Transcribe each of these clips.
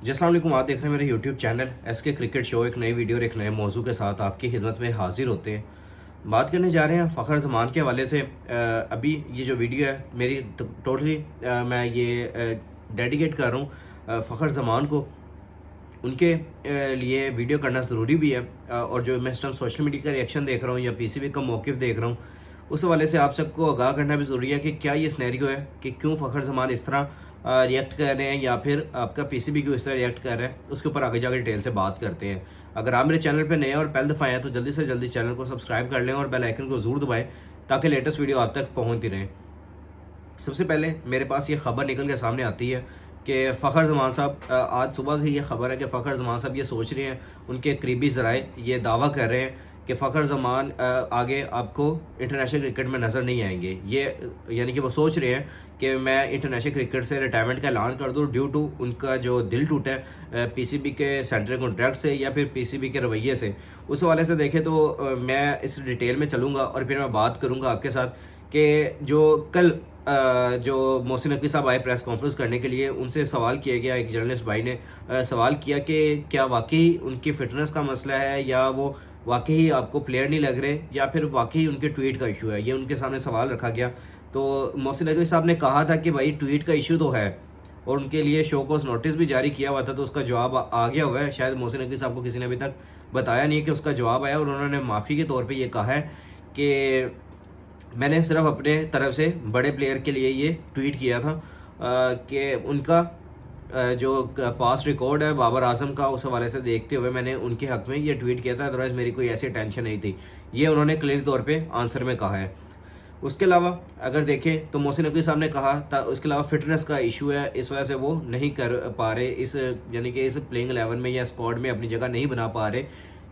जी अस्सलाम वालेकुम। आप देख रहे हैं मेरे YouTube channel SK cricket show. एक नई वीडियो और एक नए मौजू के साथ आपकी खिदमत में हाजिर होते हैं। बात करने जा रहे हैं फ़खर ज़मान के हवाले से। अभी ये जो वीडियो है मेरी टोटली मैं ये डेडिकेट कर रहा हूँ फ़खर ज़मान को। उनके लिए वीडियो करना ज़रूरी भी है। और जो मैं इस टाइम सोशल मीडिया का रिएक्शन देख रहा हूँ या PCB का मौक़िफ़ देख रहा हूँ, उस हवाले से आप सबको आगाह करना भी ज़रूरी है कि क्या ये सिनेरियो है कि क्यों फ़खर ज़मान इस तरह रिएक्ट कर रहे हैं या फिर आपका PCB क्यों इस तरह रिएक्ट कर रहा है, उसके ऊपर आगे जाकर डिटेल से बात करते हैं। अगर आप मेरे चैनल पर नए और पहली दफ़ा आए तो जल्दी से जल्दी चैनल को सब्सक्राइब कर लें और बेल आइकन को ज़रूर दबाएं ताकि लेटेस्ट वीडियो आप तक पहुँचती रहे। सबसे पहले मेरे पास ये ख़बर निकल के सामने आती है कि फ़खर ज़मान साहब, आज सुबह की ये ख़बर है कि फ़खर ज़मान साहब ये सोच रहे हैं, उनके करीबी ज़राए ये दावा कर रहे हैं कि फ़खर ज़मान आगे आपको इंटरनेशनल क्रिकेट में नज़र नहीं आएंगे। ये यानी कि वो सोच रहे हैं कि मैं इंटरनेशनल क्रिकेट से रिटायरमेंट का ऐलान कर दूँ ड्यू टू उनका जो दिल टूटा है PCB के सेंट्रल कॉन्ट्रैक्ट से या फिर PCB के रवैये से। उस हवाले से देखें तो मैं इस डिटेल में चलूँगा और फिर मैं बात करूँगा आपके साथ कि जो कल जो मोहसिन नकवी साहब आए प्रेस कॉन्फ्रेंस करने के लिए, उनसे सवाल किया गया, एक जर्नलिस्ट भाई ने सवाल किया कि क्या वाकई उनकी फ़िटनेस का मसला है या वो वाकई आपको प्लेयर नहीं लग रहे या फिर वाकई उनके ट्वीट का इशू है। ये उनके सामने सवाल रखा गया तो मोहसिन नकवी साहब ने कहा था कि भाई ट्वीट का इशू तो है और उनके लिए शो कॉज नोटिस भी जारी किया हुआ था, तो उसका जवाब आ गया हुआ है। शायद मोहसिन नकवी साहब को किसी ने अभी तक बताया नहीं है कि उसका जवाब आया और उन्होंने माफ़ी के तौर पर यह कहा है कि मैंने सिर्फ अपने तरफ से बड़े प्लेयर के लिए ये ट्वीट किया था कि उनका जो पास रिकॉर्ड है बाबर आजम का, उस हवाले से देखते हुए मैंने उनके हक़ में ये ट्वीट किया था, अदरवाइज़ मेरी कोई ऐसी टेंशन नहीं थी। ये उन्होंने क्लियर तौर पे आंसर में कहा है। उसके अलावा अगर देखें तो मोहसिन नकवी साहब ने कहा था उसके अलावा फ़िटनेस का इशू है, इस वजह से वो नहीं कर पा रहे, इस यानी कि इस प्लेइंग 11 में या स्क्वाड में अपनी जगह नहीं बना पा रहे,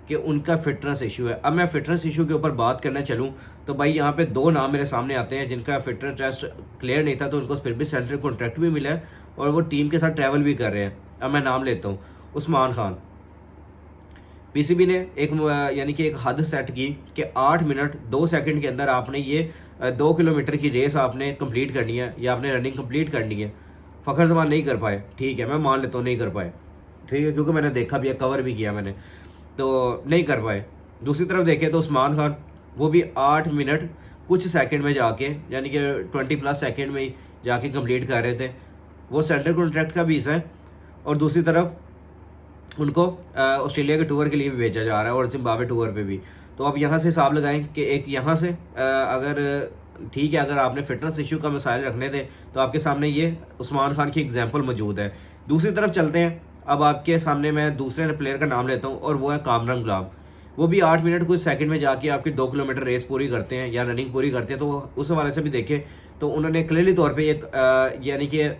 कि उनका फ़िटनेस इशू है। अब मैं फ़िटनेस इशू के ऊपर बात करना चलूँ तो भाई यहाँ पे दो नाम मेरे सामने आते हैं जिनका फ़िटनेस टेस्ट क्लियर नहीं था, तो उनको फिर भी सेंट्रल कॉन्ट्रैक्ट भी मिला है और वो टीम के साथ ट्रैवल भी कर रहे हैं। अब मैं नाम लेता हूँ, उस्मान खान। PCB ने एक यानी कि एक हद सेट की कि 8 मिनट 2 सेकंड के अंदर आपने ये 2 किलोमीटर की रेस आपने कंप्लीट करनी है या आपने रनिंग कंप्लीट करनी है। फ़खर ज़मान नहीं कर पाए, ठीक है, मैं मान लेता हूँ नहीं कर पाए, ठीक है, क्योंकि मैंने देखा भी है, कवर भी किया मैंने, तो नहीं कर पाए। दूसरी तरफ देखें तो उस्मान खान, वो भी 8 मिनट कुछ सेकंड में जाके यानी कि 20+ सेकंड में ही जाके कंप्लीट कर रहे थे। वो सेंट्रल कॉन्ट्रैक्ट का भी हिस्सा है और दूसरी तरफ उनको ऑस्ट्रेलिया के टूर के लिए भी भेजा जा रहा है और जिम्बाब्वे टूर पे भी। तो आप यहाँ से हिसाब लगाएं कि एक यहाँ से अगर ठीक है, अगर आपने फिटनेस इशू का मसाइल रखने थे तो आपके सामने ये उस्मान खान की एग्जाम्पल मौजूद है। दूसरी तरफ चलते हैं, अब आपके सामने मैं दूसरे प्लेयर का नाम लेता हूँ और वो है कामरान गुलाम। वो भी 8 मिनट कुछ सेकंड में जाके आपकी 2 किलोमीटर रेस पूरी करते हैं या रनिंग पूरी करते हैं। तो उस हवाले से भी देखें तो उन्होंने क्लियरली तौर पे एक यानी कि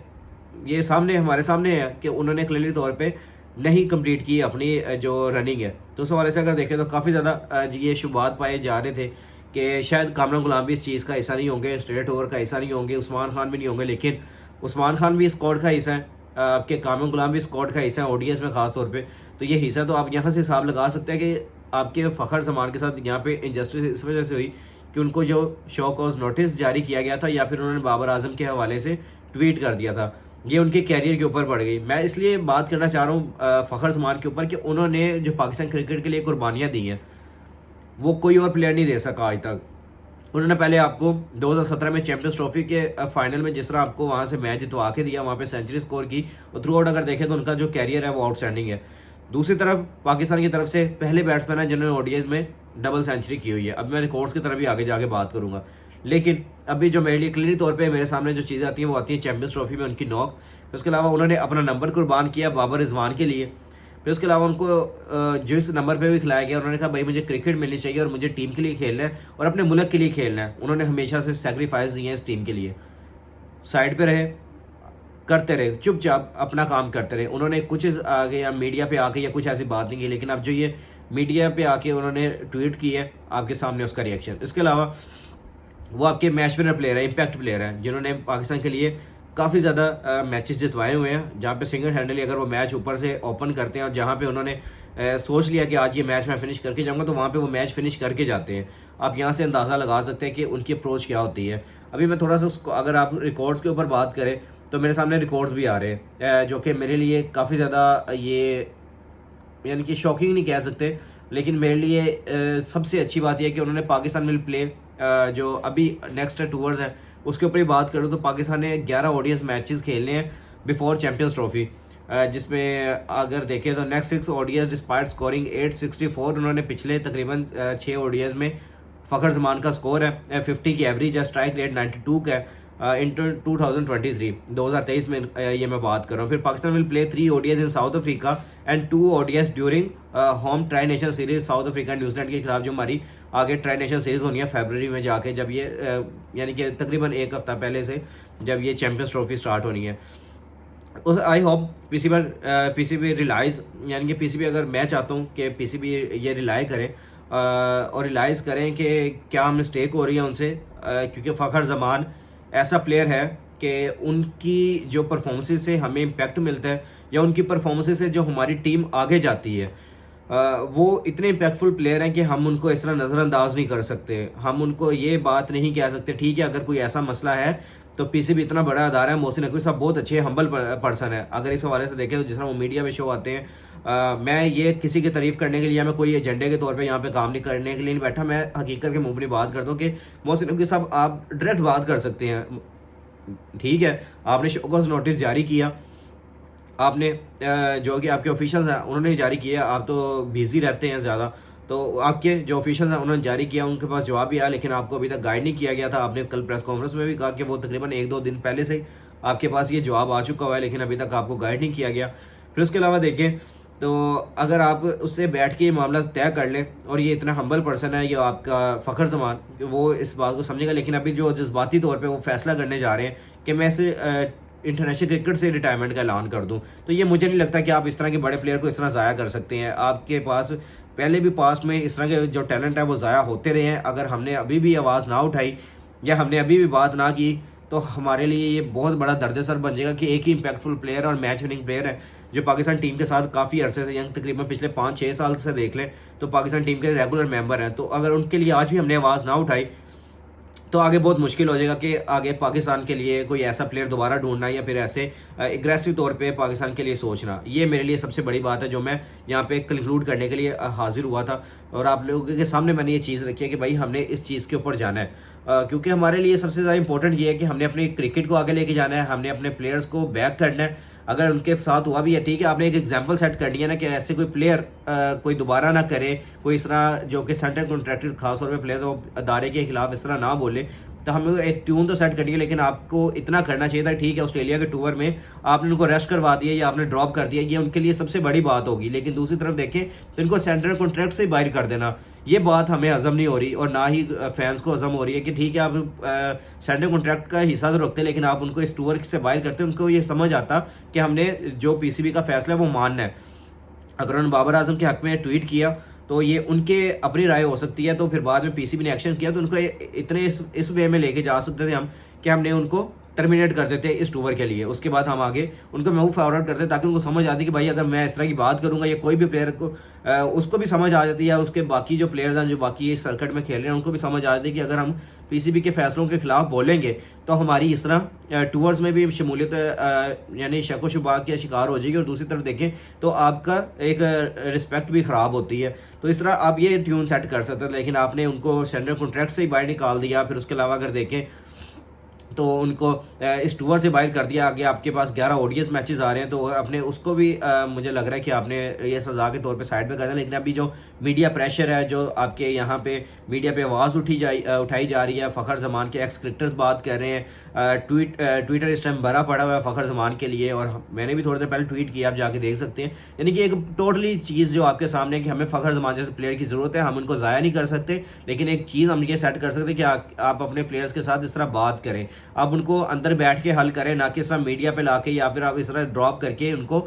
ये सामने हमारे सामने है कि उन्होंने क्लियरली तौर पे नहीं कंप्लीट की अपनी जो रनिंग है। तो उस हवाले से अगर देखें तो काफ़ी ज़्यादा ये शुबात पाए जा रहे थे कि शायद कामरान गुलाम भी इस चीज़ का हिस्सा नहीं होंगे, स्टेट ओवर का हिस्सा नहीं होंगे, उस्मान खान भी नहीं होंगे, लेकिन उस्मान खान भी स्क्वाड का हिस्सा है, आपके कामरान गुलाम भी स्क्वाड का हिस्सा है ODIs में खास तौर पे। तो ये हिस्सा तो आप यहाँ से हिसाब लगा सकते हैं कि आपके फ़खर ज़मान के साथ यहाँ पे इंजस्टिस इस वजह से हुई कि उनको जो शो कॉज नोटिस जारी किया गया था या फिर उन्होंने बाबर आजम के हवाले से ट्वीट कर दिया था, ये उनके कैरियर के ऊपर पड़ गई। मैं इसलिए बात करना चाह रहा हूँ फ़खर ज़मान के ऊपर कि उन्होंने जो पाकिस्तान क्रिकेट के लिए कुर्बानियाँ दी हैं वो कोई और प्लेयर नहीं दे सका आज तक। उन्होंने पहले आपको 2017 में चैंपियंस ट्रॉफी के फाइनल में जिस तरह आपको वहाँ से मैच जितवा के दिया, वहाँ पे सेंचुरी स्कोर की और थ्रू आउट अगर देखें तो उनका जो कैरियर है वो आउटस्टैंडिंग है। दूसरी तरफ पाकिस्तान की तरफ से पहले बैट्समैन है जिन्होंने ODIs में डबल सेंचुरी की हुई है। अब मैं रिकॉर्ड्स की तरफ भी आगे जाके बात करूँगा, लेकिन अभी जो मेरे लिए क्लियर तौर पर मेरे सामने जो चीज़ें आती हैं वो आती है चैंपियंस ट्रॉफी में उनकी नॉक। उसके अलावा उन्होंने अपना नंबर कुर्बान किया बाबर रिजवान के लिए। फिर उसके अलावा उनको जिस नंबर पे भी खिलाया गया उन्होंने कहा भाई मुझे क्रिकेट मिलनी चाहिए और मुझे टीम के लिए खेलना है और अपने मुल्क के लिए खेलना है। उन्होंने हमेशा से सेक्रीफाइस दिए हैं इस टीम के लिए, साइड पे रहे, करते रहे, चुपचाप अपना काम करते रहे। उन्होंने कुछ आगे या मीडिया पे आके या कुछ ऐसी बात नहीं की, लेकिन अब जो ये मीडिया पे आके उन्होंने ट्वीट की है आपके सामने उसका रिएक्शन। इसके अलावा वो आपके मैच विनर प्लेयर है, इम्पैक्ट प्लेयर है, जिन्होंने पाकिस्तान के लिए काफ़ी ज़्यादा मैचेस जितवाए हुए हैं, जहाँ पे सिंगल हैंडली अगर वो मैच ऊपर से ओपन करते हैं और जहाँ पे उन्होंने सोच लिया कि आज ये मैच मैं फिनिश करके जाऊँगा तो वहाँ पे वो मैच फिनिश करके जाते हैं। आप यहाँ से अंदाज़ा लगा सकते हैं कि उनकी अप्रोच क्या होती है। अभी मैं थोड़ा सा अगर आप रिकॉर्ड्स के ऊपर बात करें तो मेरे सामने रिकॉर्ड्स भी आ रहे हैं जो कि मेरे लिए काफ़ी ज़्यादा ये यानी कि शॉकिंग नहीं कह सकते, लेकिन मेरे लिए सबसे अच्छी बात यह है कि उन्होंने पाकिस्तान विल प्ले जो अभी नेक्स्ट टूर्स है उसके ऊपर ही बात करूँ तो पाकिस्तान ने 11 ओडीएस मैचेस खेलने हैं बिफोर चैंपियंस ट्रॉफी, जिसमें अगर देखें तो नेक्स्ट 6 ओडीएस डिस्पाइट स्कोरिंग 864, उन्होंने पिछले तकरीबन 6 ओडीएस में फ़खर जमान का स्कोर है 50 की एवरेज है, स्ट्राइक रेट 92 का है इन 2023 में ये मैं बात कर रहा हूँ। फिर Pakistan will play 3 ODS in south Africa and 2 ODS during home tri nation series south Africa New Zealand के खिलाफ, जो हमारी आगे ट्राई नेशन सीरीज होनी है फरवरी में जाके, जब ये यानी कि तकरीबन एक हफ्ता पहले से जब ये चैंपियंस ट्रॉफी स्टार्ट होनी है। उस आई होप पीसीबी रिलाइज यानी कि पीसीबी अगर मैं चाहता हूँ कि पीसीबी ये रिलाई करें और रिलाइज़ करें कि क्या मिस्टेक हो रही है उनसे, क्योंकि फ़खर जमान ऐसा प्लेयर है कि उनकी जो परफॉर्मेंसेस से हमें इम्पैक्ट मिलता है या उनकी परफॉर्मेंसेस से जो हमारी टीम आगे जाती है, वो इतने इम्पैक्टफुल प्लेयर हैं कि हम उनको इस तरह नज़रअंदाज नहीं कर सकते। हम उनको ये बात नहीं कह सकते ठीक है अगर कोई ऐसा मसला है तो पीसीबी इतना बड़ा अदारा है, मोहसिन नकवी साहब बहुत अच्छे हम्बल पर्सन है। अगर इस हवाले से देखें तो जिस तरह वो मीडिया में शो आते हैं, मैं ये किसी की तारीफ करने के लिए या मैं कोई एजेंडे के तौर पे यहाँ पे काम नहीं करने के लिए नहीं बैठा, मैं हकीकत के मुंह में बात करता हूँ कि मोहसिन नकवी साहब आप डायरेक्ट बात कर सकते हैं। ठीक है, आपने शोकॉज नोटिस जारी किया, आपने जो कि आपके ऑफिशियल्स हैं उन्होंने जारी किया, आप तो बिजी रहते हैं ज़्यादा, तो आपके जो ऑफिशियल्स हैं उन्होंने जारी किया, उनके पास जवाब भी आया, लेकिन आपको अभी तक गाइड नहीं किया गया था। आपने कल प्रेस कॉन्फ्रेंस में भी कहा कि वो तकरीबन 1-2 दिन पहले से आपके पास ये जवाब आ चुका हुआ है, लेकिन अभी तक आपको गाइड नहीं किया गया। फिर उसके अलावा देखें तो अगर आप उससे बैठ के ये मामला तय कर लें, और ये इतना हम्बल पर्सन है ये आपका फ़खर जमान, वो इस बात को समझेगा, लेकिन अभी जो जज्बाती तौर पे वो फैसला करने जा रहे हैं कि मैं इसे इंटरनेशनल क्रिकेट से रिटायरमेंट का ऐलान कर दूं, तो ये मुझे नहीं लगता कि आप इस तरह के बड़े प्लेयर को इस तरह ज़ाया कर सकते हैं। आपके पास पहले भी पास्ट में इस तरह के जो टैलेंट है वो ज़ाया होते रहे हैं। अगर हमने अभी भी आवाज़ ना उठाई या हमने अभी भी बात ना की तो हमारे लिए ये बहुत बड़ा दर्द-ए-सर बन जाएगा कि एक ही इम्पैक्टफुल प्लेयर और मैच विनिंग प्लेयर है जो पाकिस्तान टीम के साथ काफ़ी अरसे से, तकरीबन पिछले 5-6 साल से देख लें तो पाकिस्तान टीम के रेगुलर मेंबर हैं, तो अगर उनके लिए आज भी हमने आवाज़ ना उठाई तो आगे बहुत मुश्किल हो जाएगा कि आगे पाकिस्तान के लिए कोई ऐसा प्लेयर दोबारा ढूंढना या फिर ऐसे एग्रेसिव तौर पे पाकिस्तान के लिए सोचना। ये मेरे लिए सबसे बड़ी बात है जो मैं यहाँ पे कंक्लूड करने के लिए हाजिर हुआ था, और आप लोगों के सामने मैंने ये चीज़ रखी है कि भाई हमने इस चीज़ के ऊपर जाना है, क्योंकि हमारे लिए सबसे ज़्यादा इंपॉर्टेंट ये है कि हमने अपनी क्रिकेट को आगे लेके जाना है, हमने अपने प्लेयर्स को बैक करना है। अगर उनके साथ हुआ भी है ठीक है, आपने एक एग्जांपल सेट करनी है ना कि ऐसे कोई प्लेयर कोई दोबारा ना करे, कोई इस तरह जो कि सेंट्रल कॉन्ट्रैक्टेड खास तौर पे प्लेयर्स वो अदारे के खिलाफ इस तरह ना बोले, तो हमें एक ट्यून तो सेट करनी है। लेकिन आपको इतना करना चाहिए था ठीक है, ऑस्ट्रेलिया के टूर में आपने उनको रेस्ट करवा दिया या आपने ड्रॉप कर दिया, ये उनके लिए सबसे बड़ी बात होगी। लेकिन दूसरी तरफ देखें तो इनको सेंट्रल कॉन्ट्रैक्ट से बाहर कर देना, ये बात हमें हजम नहीं हो रही और ना ही फैंस को हजम हो रही है कि ठीक है आप सेंट्रल कॉन्ट्रैक्ट का हिस्सा तो रखते हैं, लेकिन आप उनको इस टूर से बाहर करते हैं। उनको ये समझ आता कि हमने जो पीसीबी का फैसला है वो मानना है। अगर उन्होंने बाबर आजम के हक में ट्वीट किया तो ये उनके अपनी राय हो सकती है, तो फिर बाद में पीसीबी ने एक्शन किया तो उनको इतने इस वे में लेके जा सकते थे हम कि हमने उनको टर्मिनेट कर देते इस टूर के लिए। उसके बाद हम आगे उनको मूव फॉरवर्ड करते ताकि उनको समझ आती कि भाई अगर मैं इस तरह की बात करूंगा या कोई भी प्लेयर को उसको भी समझ आ जाती है, उसके बाकी जो प्लेयर्स हैं जो बाकी इस सर्किट में खेल रहे हैं उनको भी समझ आ जाती है कि अगर हम पीसीबी के फैसलों के खिलाफ बोलेंगे तो हमारी इस तरह टूर्स में भी शमूलियत यानी शक व शुबा के शिकार हो जाएगी, और दूसरी तरफ देखें तो आपका एक रिस्पेक्ट भी ख़राब होती है। तो इस तरह आप ये ट्यून सेट कर सकते हैं, लेकिन आपने उनको सेंट्रल कॉन्ट्रैक्ट से ही बाहर निकाल दिया। फिर उसके अलावा अगर देखें तो उनको इस टूर से बाहर कर दिया। आगे आपके पास 11 ओडीएस मैचेस आ रहे हैं, तो आपने उसको भी मुझे लग रहा है कि आपने ये सज़ा के तौर पे साइड पे करना है। लेकिन अभी जो मीडिया प्रेशर है, जो आपके यहाँ पे मीडिया पे आवाज़ उठाई जा रही है, फ़खर जमान के एक्स क्रिकेटर्स बात कर रहे हैं, ट्विटर इस टाइम भरा पड़ा हुआ है फ़खर जमान के लिए, और मैंने भी थोड़ी देर पहले ट्वीट किया, आप जाके देख सकते हैं। यानी कि एक टोटली चीज़ जो आपके सामने है कि हमें फ़खर जमान जैसे प्लेयर की ज़रूरत है, हम उनको ज़ाया नहीं कर सकते, लेकिन एक चीज़ हम ये सेट कर सकते हैं कि आप अपने प्लेयर्स के साथ इस तरह बात करें, आप उनको अंदर बैठ के हल करें, ना कि इस तरह मीडिया पे लाके या फिर आप इस तरह ड्रॉप करके उनको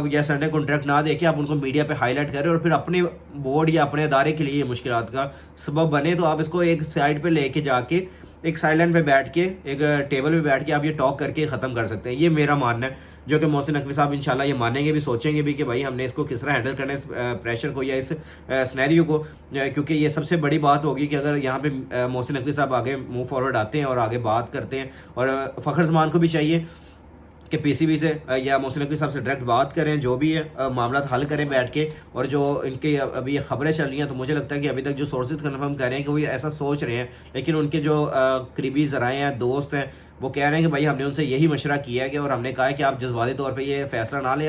या संडे कॉन्ट्रैक्ट ना देके आप उनको मीडिया पे हाईलाइट करें और फिर अपने बोर्ड या अपने अदारे के लिए मुश्किलात का सबब बने। तो आप इसको एक साइड पे लेके जाके एक साइलेंट पे बैठ के एक टेबल पे बैठ के आप ये टॉक करके ख़त्म कर सकते हैं। ये मेरा मानना है, जो कि मोहसिन नकवी साहब इंशाल्लाह ये मानेंगे भी, सोचेंगे भी कि भाई हमने इसको किस तरह हैंडल करना है, इस प्रेशर को या इस स्नैरियो को, क्योंकि ये सबसे बड़ी बात होगी कि अगर यहाँ पे मोहसिन नकवी साहब आगे मूव फॉरवर्ड आते हैं और आगे बात करते हैं, और फ़खर जमान को भी चाहिए कि पीसीबी से या मोहसिन नकवी साहब से डायरेक्ट बात करें, जो भी है मामला हल करें बैठ के। और जो इनके अभी ये खबरें चल रही हैं, तो मुझे लगता है कि अभी तक जो सोर्सेज कन्फर्म कर रहे हैं कि वो ऐसा सोच रहे हैं, लेकिन उनके जो करीबी ज़राए हैं, दोस्त हैं, वो कह रहे हैं कि भाई हमने उनसे यही मशवरा किया है कि, और हमने कहा है कि आप जज्बाती तौर पे ये फैसला ना लें।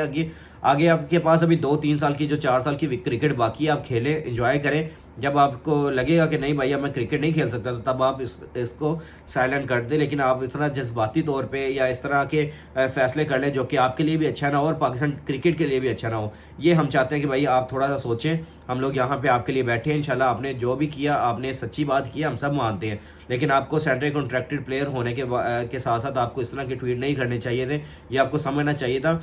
आगे आपके पास अभी 2-3 साल की, जो 4 साल की क्रिकेट बाकी है, आप खेलें, इंजॉय करें। जब आपको लगेगा कि नहीं भाई अब मैं क्रिकेट नहीं खेल सकता, तो तब आप इसको साइलेंट कर दें। लेकिन आप इस तरह जज्बाती तौर पे या इस तरह के फैसले कर लें जो कि आपके लिए भी अच्छा ना हो और पाकिस्तान क्रिकेट के लिए भी अच्छा ना हो, ये हम चाहते हैं कि भाई आप थोड़ा सा सोचें। हम लोग यहाँ पे आपके लिए बैठे हैं। इंशाल्लाह आपने जो भी किया, आपने सच्ची बात की, हम सब मानते हैं। लेकिन आपको सेंट्रल कॉन्ट्रैक्टेड प्लेयर होने के साथ साथ आपको इस तरह के ट्वीट नहीं करने चाहिए थे, ये आपको समझना चाहिए था।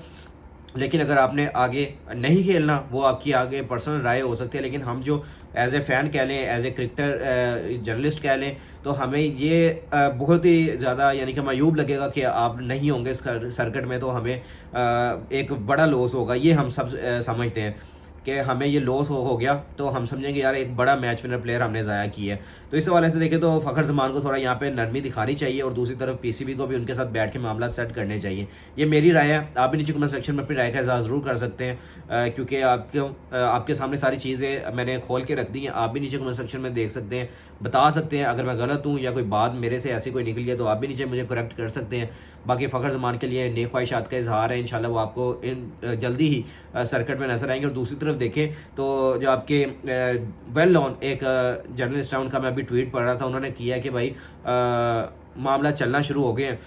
लेकिन अगर आपने आगे नहीं खेलना, वो आपकी आगे पर्सनल राय हो सकती है। लेकिन हम जो एज ए फ़ैन कह लें, एज ए क्रिकेटर जर्नलिस्ट कह लें, तो हमें ये बहुत ही ज़्यादा यानी कि मायूब लगेगा कि आप नहीं होंगे इस सर्किट में, तो हमें एक बड़ा लॉस होगा। ये हम सब समझते हैं कि हमें ये लॉस हो गया, तो हम समझेंगे यार एक बड़ा मैच विनर प्लेयर हमने ज़ाया किया है। तो इस हवाले से देखें तो फ़खर ज़मान को थोड़ा यहाँ पे नरमी दिखानी चाहिए, और दूसरी तरफ पीसीबी को भी उनके साथ बैठ के मामला सेट करने चाहिए। ये मेरी राय है। आप भी नीचे कमेंट सेक्शन में अपनी राय का इज़हार ज़रूर कर सकते हैं, क्योंकि आपके सामने सारी चीज़ें मैंने खोल के रख दी हैं। आप भी नीचे कमेंट सेक्शन में देख सकते हैं, बता सकते हैं अगर मैं गलत हूँ या कोई बात मेरे से ऐसी कोई निकली है, तो आप भी नीचे मुझे करेक्ट कर सकते हैं। बाकी फ़खर ज़मान के लिए नेक ख्वाहिशात का इजहार है। इंशाल्लाह वो आपको जल्दी ही सर्किट में नजर आएंगे। और दूसरी तरफ देखें तो जो आपके वेल नोन एक जर्नलिस्ट है, उनका मैं अभी ट्वीट पढ़ रहा था, उन्होंने किया कि भाई मामला चलना शुरू हो गए हैं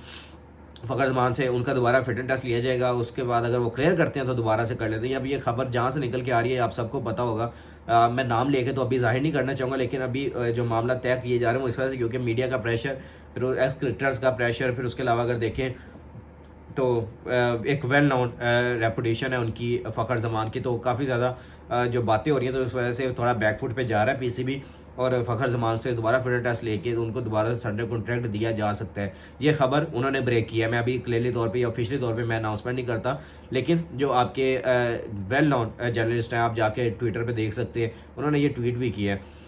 फ़खर ज़मान से, उनका दोबारा फिटनेस टेस्ट लिया जाएगा। उसके बाद अगर वो क्लियर करते हैं तो दोबारा से कर लेते हैं। अब ये खबर जहाँ से निकल के आ रही है आप सबको पता होगा। मैं नाम लेके तो अभी जाहिर नहीं करना चाहूँगा, लेकिन अभी जो मामला तय किए जा रहे हैं वो इस वजह से, क्योंकि मीडिया का प्रेशर, फिर एक्स क्रिकेटर्स का प्रेशर, फिर उसके अलावा अगर देखें तो एक वेल नोन रेपुटेशन है उनकी फ़खर ज़मान की, तो काफ़ी ज़्यादा जो बातें हो रही हैं, तो इस वजह से थोड़ा बैकफुट पे जा रहा है पीसीबी। और फ़खर ज़मान से दोबारा फिटनेस टेस्ट लेके उनको दोबारा से संडे कॉन्ट्रैक्ट दिया जा सकता है। ये खबर उन्होंने ब्रेक किया है। मैं अभी क्लियरली तौर पे या ऑफिशियली तौर पे मैं अनाउंसमेंट नहीं करता, लेकिन जो आपके वेल नोन जर्नलिस्ट हैं, आप जाके ट्विटर पे देख सकते हैं, उन्होंने ये ट्वीट भी किया है।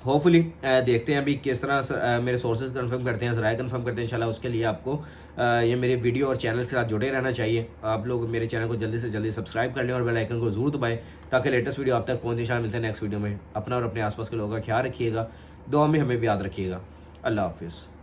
होपफुली देखते हैं अभी किस तरह मेरे सोर्सेज कंफर्म करते हैं, ज़राए कंफर्म करते हैं। इंशाल्लाह उसके लिए आपको ये मेरे वीडियो और चैनल के साथ जुड़े रहना चाहिए। आप लोग मेरे चैनल को जल्दी से जल्दी सब्सक्राइब कर लें और बेल आइकन को ज़रूर दबाएं, ताकि लेटेस्ट वीडियो आप तक पहुँचे। इंशाल्लाह मिलते हैं नेक्स्ट वीडियो में। अपना और अपने आसपास के लोगों का ख्याल रखिएगा, दुआ में हमें भी याद रखिएगा। अल्लाह हाफिज़।